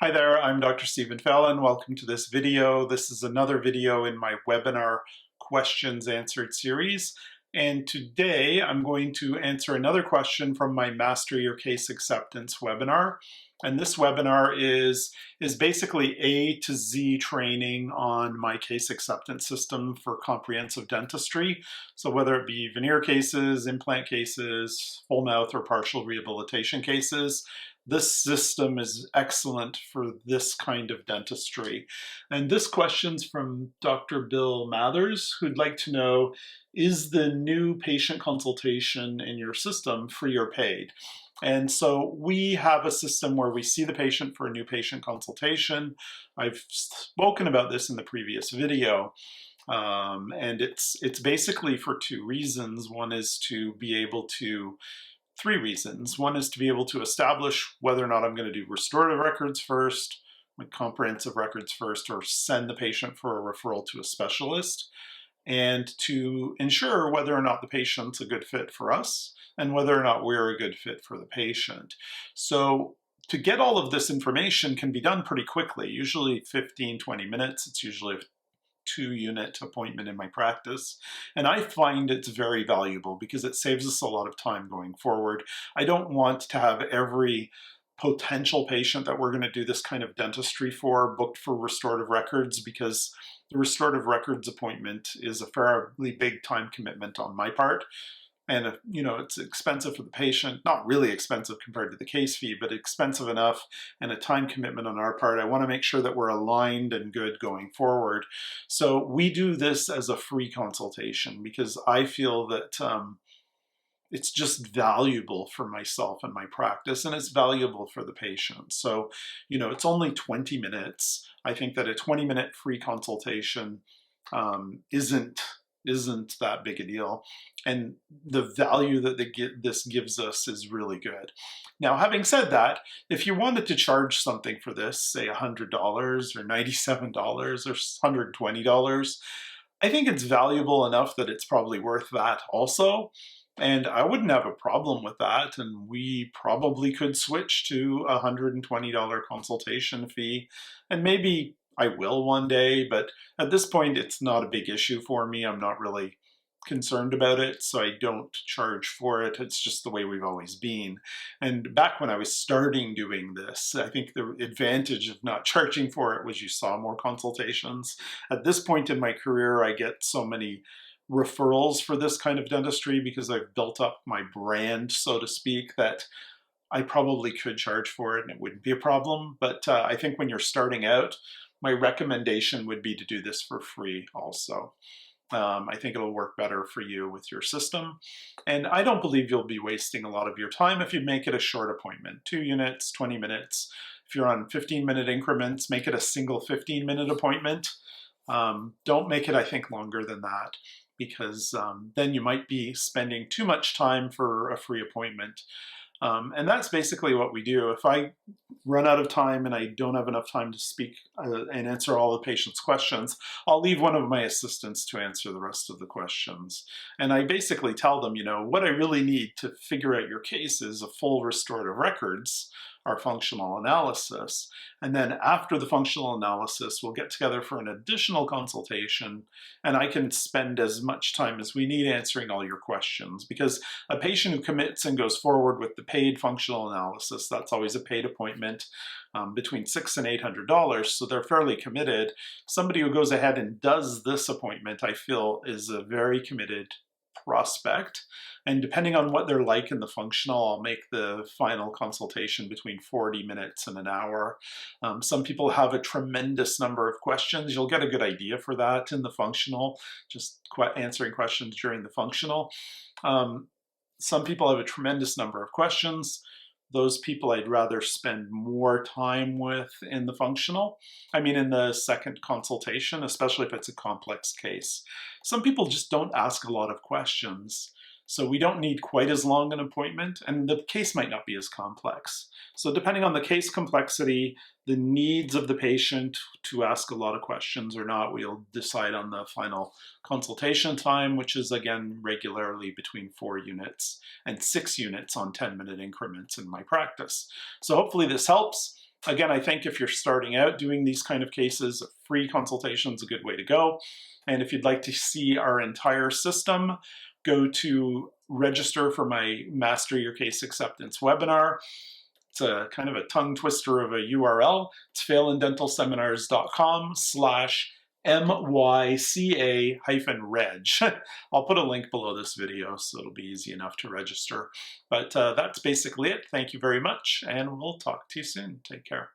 Hi there, I'm Dr. Stephen Phelan. Welcome to this video. This is another video in my webinar questions answered series. And today I'm going to answer another question from my Master Your Case Acceptance webinar. And this webinar is basically A to Z training on my case acceptance system for comprehensive dentistry. So whether it be veneer cases, implant cases, full mouth or partial rehabilitation cases, this system is excellent for this kind of dentistry. And this question's from Dr. Bill Mathers, who'd like to know, is the new patient consultation in your system free or paid? And so we have a system where we see the patient for a new patient consultation. I've spoken about this in the previous video. And it's basically for two reasons. One is to be able to three reasons. One is to be able to establish whether or not I'm going to do restorative records first, like comprehensive records first, or send the patient for a referral to a specialist, and to ensure whether or not the patient's a good fit for us and whether or not we're a good fit for the patient. So to get all of this information can be done pretty quickly, usually 15, 20 minutes. It's usually a 2-unit appointment in my practice. And I find it's very valuable because it saves us a lot of time going forward. I don't want to have every potential patient that we're going to do this kind of dentistry for booked for restorative records, because the restorative records appointment is a fairly big time commitment on my part. And, it's expensive for the patient, not really expensive compared to the case fee, but expensive enough and a time commitment on our part. I want to make sure that we're aligned and good going forward. So we do this as a free consultation because I feel that it's just valuable for myself and my practice, and it's valuable for the patient. So, it's only 20 minutes. I think that a 20-minute free consultation isn't that big a deal. And the value that this gives us is really good. Now, having said that, if you wanted to charge something for this, say $100 or $97 or $120, I think it's valuable enough that it's probably worth that also. And I wouldn't have a problem with that. And we probably could switch to a $120 consultation fee. And maybe I will one day, but at this point, it's not a big issue for me. I'm not really concerned about it, so I don't charge for it. It's just the way we've always been. And back when I was starting doing this, I think the advantage of not charging for it was you saw more consultations. At this point in my career, I get so many referrals for this kind of dentistry because I've built up my brand, so to speak, that I probably could charge for it and it wouldn't be a problem. But I think when you're starting out, my recommendation would be to do this for free also. I think it'll work better for you with your system. And I don't believe you'll be wasting a lot of your time if you make it a short appointment, 2 units, 20 minutes. If you're on 15-minute increments, make it a single 15-minute appointment. Don't make it, I think, longer than that, because then you might be spending too much time for a free appointment. And that's basically what we do. If I run out of time and I don't have enough time to speak and answer all the patient's questions, I'll leave one of my assistants to answer the rest of the questions. And I basically tell them, what I really need to figure out your case is a full restorative records, our functional analysis. And then after the functional analysis, we'll get together for an additional consultation, and I can spend as much time as we need answering all your questions. Because a patient who commits and goes forward with the paid functional analysis, that's always a paid appointment, between $600 and $800, so they're fairly committed. Somebody who goes ahead and does this appointment, I feel, is a very committed prospect. And depending on what they're like in the functional, I'll make the final consultation between 40 minutes and an hour. Some people have a tremendous number of questions. You'll get a good idea for that in the functional, just answering questions during the functional. Some people have a tremendous number of questions. Those people I'd rather spend more time with in the functional. In the second consultation, especially if it's a complex case. Some people just don't ask a lot of questions. So we don't need quite as long an appointment, and the case might not be as complex. So depending on the case complexity, the needs of the patient to ask a lot of questions or not, we'll decide on the final consultation time, which is again regularly between 4 units and 6 units on 10-minute increments in my practice. So hopefully this helps. Again, I think if you're starting out doing these kind of cases, a free consultation is a good way to go. And if you'd like to see our entire system, go to register for my Master Your Case Acceptance webinar. It's a kind of a tongue twister of a URL. It's phelandentalseminars.com/MYCA-reg. I'll put a link below this video so it'll be easy enough to register. But that's basically it. Thank you very much, and we'll talk to you soon. Take care.